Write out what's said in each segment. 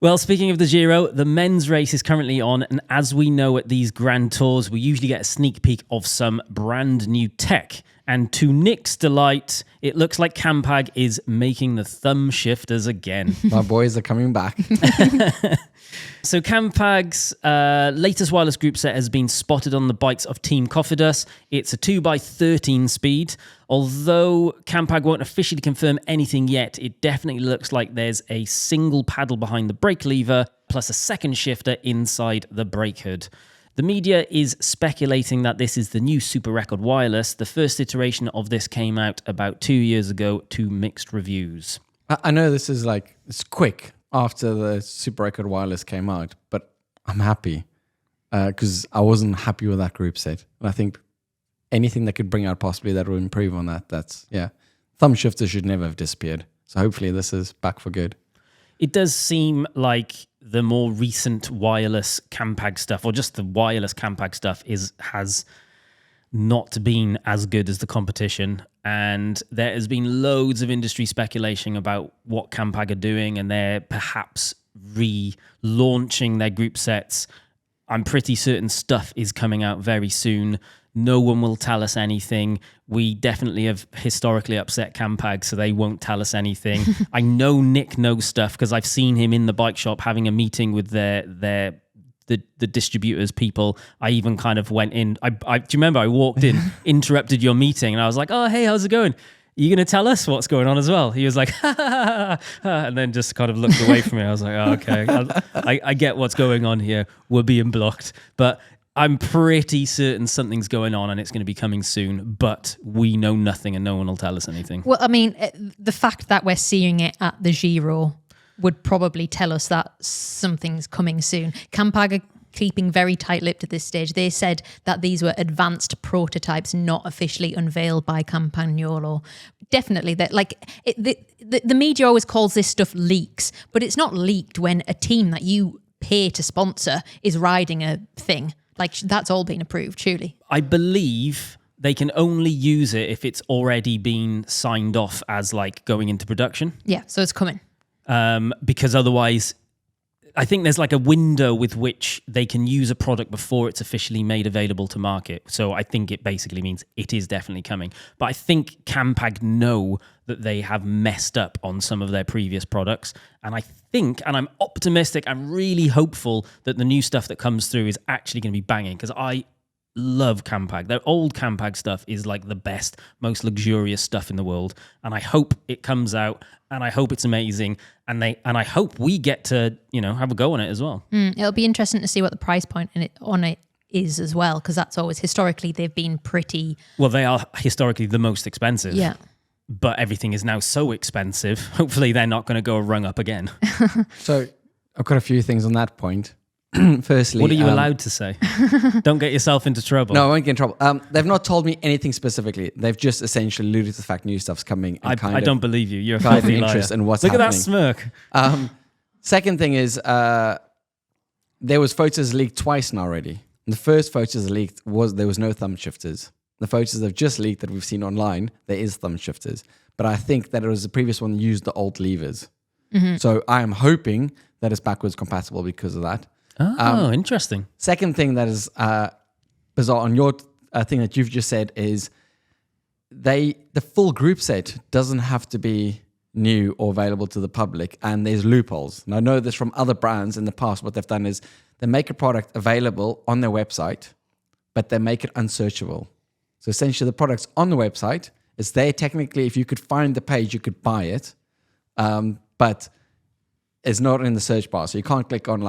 Well, speaking of the Giro, the men's race is currently on, and as we know at these Grand Tours, we usually get a sneak peek of some brand new tech. And to Nick's delight, it looks like Campag is making the thumb shifters again. My boys are coming back. So Campag's latest wireless group set has been spotted on the bikes of Team Cofidis. It's a 2x13 speed. Although Campag won't officially confirm anything yet, it definitely looks like there's a single paddle behind the brake lever plus a second shifter inside the brake hood. The media is speculating that this is the new Super Record wireless. The first iteration of this came out about 2 years ago to mixed reviews. I know this is it's quick after the Super Record wireless came out, but I'm happy because I wasn't happy with that group set. And I think anything that could bring out possibly that will improve on that, thumb shifter should never have disappeared. So hopefully this is back for good. It does seem like the more recent wireless Campag stuff, or just the wireless Campag stuff, has not been as good as the competition. And there has been loads of industry speculation about what Campag are doing, and they're perhaps relaunching their group sets. I'm pretty certain stuff is coming out very soon. No one will tell us anything. We definitely have historically upset Campag, so they won't tell us anything. I know Nick knows stuff because I've seen him in the bike shop having a meeting with the distributors people. I even kind of went in. Do you remember I walked in, interrupted your meeting, and I was like, "Oh, hey, how's it going? Are you going to tell us what's going on as well?" He was like, ha, ha, ha, ha, and then just kind of looked away from me. I was like, oh, okay, I get what's going on here. We're being blocked. But I'm pretty certain something's going on and it's going to be coming soon, but we know nothing and no one will tell us anything. Well, I mean, the fact that we're seeing it at the Giro would probably tell us that something's coming soon. Campag are keeping very tight-lipped at this stage. They said that these were advanced prototypes, not officially unveiled by Campagnolo. Definitely, that the media always calls this stuff leaks, but it's not leaked when a team that you pay to sponsor is riding a thing. That's all been approved, surely. I believe they can only use it if it's already been signed off as going into production. Yeah, so it's coming. Because otherwise, I think there's a window with which they can use a product before it's officially made available to market. So I think it basically means it is definitely coming. But I think Campag know that they have messed up on some of their previous products. And I think, and I'm optimistic, I'm really hopeful that the new stuff that comes through is actually going to be banging, because I love Campag. Their old Campag stuff is the best, most luxurious stuff in the world. And I hope it comes out, and I hope it's amazing. And I hope we get to, have a go on it as well. It'll be interesting to see what the price point on it is as well, because that's always, historically, they've been pretty... Well, they are historically the most expensive. Yeah. But everything is now so expensive. Hopefully they're not going to go rung up again. So I've got a few things on that point. Firstly, what are you allowed to say? Don't get yourself into trouble. No, I won't get in trouble. They've not told me anything specifically. They've just essentially alluded to the fact new stuff's coming. And I don't believe you. You're a kind of filthy interest liar. in what's Look happening. at that smirk. Second thing is there was photos leaked twice now already. And the first photos leaked there was no thumb shifters. The photos they've just leaked that we've seen online, there is thumb shifters. But I think that it was the previous one that used the old levers. Mm-hmm. So I am hoping that it's backwards compatible because of that. Oh, interesting. Second thing that is bizarre on your thing that you've just said is the full group set doesn't have to be new or available to the public, and there's loopholes. And I know this from other brands in the past. What they've done is they make a product available on their website, but they make it unsearchable. So essentially the product's on the website. It's there technically. If you could find the page, you could buy it, but it's not in the search bar. So you can't click on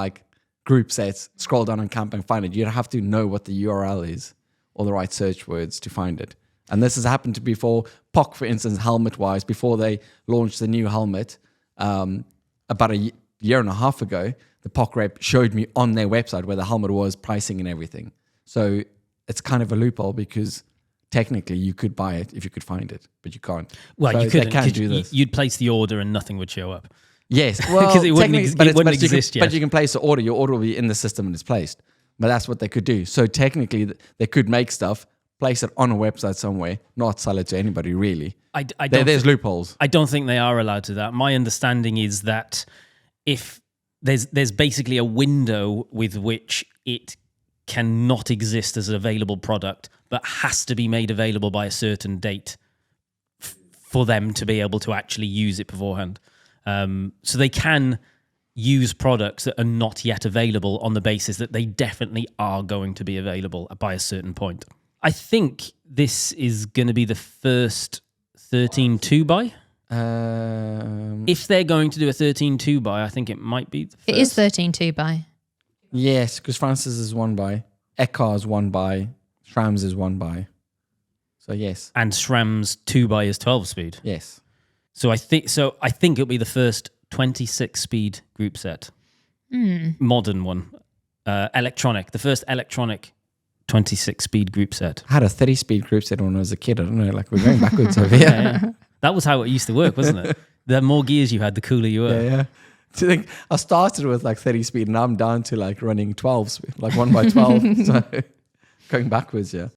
group sets, scroll down on Camp and find it. You have to know what the URL is or the right search words to find it. And this has happened to before. POC, for instance, helmet-wise, before they launched the new helmet, about a year and a half ago, the POC rep showed me on their website where the helmet was, pricing and everything. So it's kind of a loophole because technically you could buy it if you could find it, but you can't. Well, so you couldn't. Can't do this. You'd place the order and nothing would show up. Yes, well, because it wouldn't exist yet. But you can place the order. Your order will be in the system and it's placed. But that's what they could do. So technically, they could make stuff, place it on a website somewhere, not sell it to anybody really. There's loopholes. I don't think they are allowed to that. My understanding is that if there's basically a window with which it cannot exist as an available product, but has to be made available by a certain date for them to be able to actually use it beforehand. So they can use products that are not yet available on the basis that they definitely are going to be available by a certain point. I think this is going to be the first 13 2x. If they're going to do a 13 2x, I think it might be the first. It is 13 2x. Yes, because Francis is 1x, Ekar is 1x, Shrams is 1x. So yes. And SRAM's 2x is 12 speed. Yes. So I think it'll be the first 26 speed group set. Modern one. Electronic. The first electronic 26 speed group set. I had a 30 speed group set when I was a kid. I don't know, like we're going backwards over here. Yeah. That was how it used to work, wasn't it? The more gears you had, the cooler you were. Yeah. So like, I started with like 30 speed and I'm down to like running 12 speed, like 1x12. So going backwards, yeah.